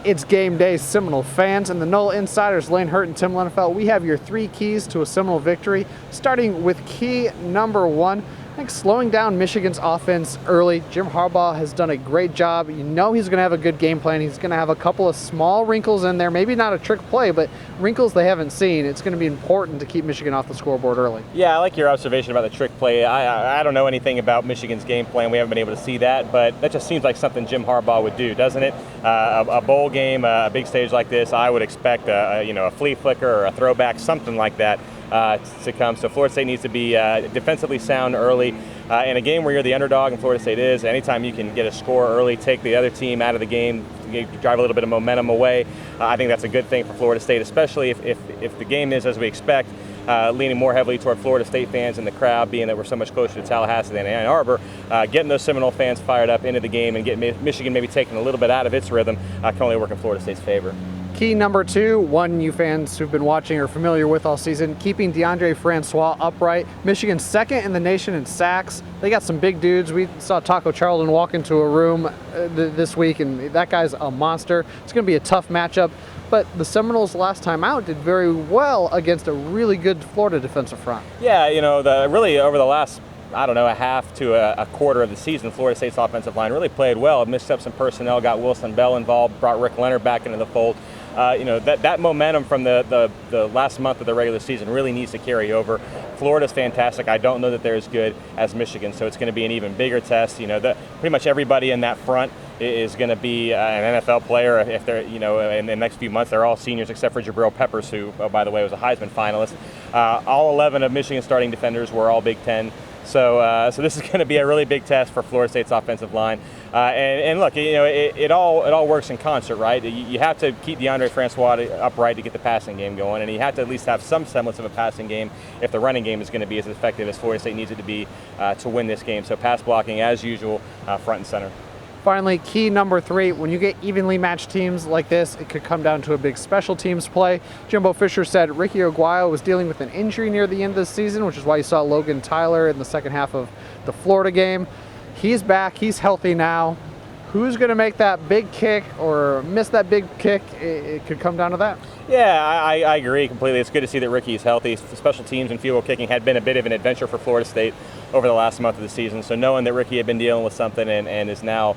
It's game day, Seminole fans, and the Nole Insiders, Lane Hurt and Tim Lenefeld. We have your 3 keys to a Seminole victory, starting with key number 1. I think slowing down Michigan's offense early. Jim Harbaugh has done a great job. You know he's going to have a good game plan. He's going to have a couple of small wrinkles in there. Maybe not a trick play, but wrinkles they haven't seen. It's going to be important to keep Michigan off the scoreboard early. Yeah, I like your observation about the trick play. I don't know anything about Michigan's game plan. We haven't been able to see that, but that just seems like something Jim Harbaugh would do, doesn't it? A bowl game, a big stage like this, I would expect a flea flicker or a throwback, something like that. To come. So Florida State needs to be defensively sound early. In a game where you're the underdog, and Florida State is, anytime you can get a score early, take the other team out of the game, drive a little bit of momentum away, I think that's a good thing for Florida State, especially if the game is as we expect, leaning more heavily toward Florida State fans in the crowd, being that we're so much closer to Tallahassee than Ann Arbor. Getting those Seminole fans fired up into the game and getting Michigan maybe taking a little bit out of its rhythm can only work in Florida State's favor. Key number 2, one you fans who've been watching are familiar with all season, keeping DeAndre Francois upright. Michigan's second in the nation in sacks. They got some big dudes. We saw Taco Charlton walk into a room this week, and that guy's a monster. It's going to be a tough matchup, but the Seminoles last time out did very well against a really good Florida defensive front. Yeah, really over the last a half to a quarter of the season, Florida State's offensive line really played well. It mixed up some personnel, got Wilson Bell involved, brought Rick Leonard back into the fold. That momentum from the last month of the regular season really needs to carry over. Florida's fantastic. I don't know that they're as good as Michigan, so it's going to be an even bigger test. Pretty much everybody in that front is going to be an NFL player. If they're, in the next few months, they're all seniors except for Jabril Peppers, who, by the way, was a Heisman finalist. All 11 of Michigan's starting defenders were all Big Ten. So this is going to be a really big test for Florida State's offensive line. And look, it all works in concert, right? You have to keep DeAndre Francois upright to get the passing game going, and you have to at least have some semblance of a passing game if the running game is going to be as effective as Florida State needs it to be to win this game. So pass blocking, as usual, front and center. Finally, key number 3, when you get evenly matched teams like this, it could come down to a big special teams play. Jimbo Fisher said Ricky Aguayo was dealing with an injury near the end of the season, which is why you saw Logan Tyler in the second half of the Florida game. He's back, he's healthy now. Who's going to make that big kick or miss that big kick? It could come down to that. Yeah, I agree completely. It's good to see that Ricky is healthy. Special teams and field goal kicking had been a bit of an adventure for Florida State over the last month of the season. So knowing that Ricky had been dealing with something and is now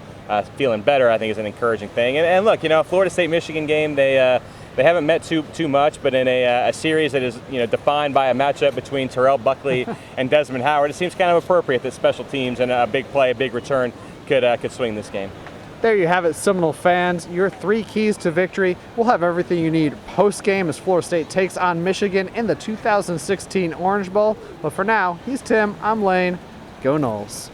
feeling better, I think is an encouraging thing. And look, Florida State-Michigan game, they haven't met too much, but in a series that is defined by a matchup between Terrell Buckley and Desmond Howard, it seems kind of appropriate that special teams and a big play, a big return could swing this game. There you have it, Seminole fans. Your 3 keys to victory. We'll have everything you need post-game as Florida State takes on Michigan in the 2016 Orange Bowl. But for now, he's Tim, I'm Lane. Go Noles.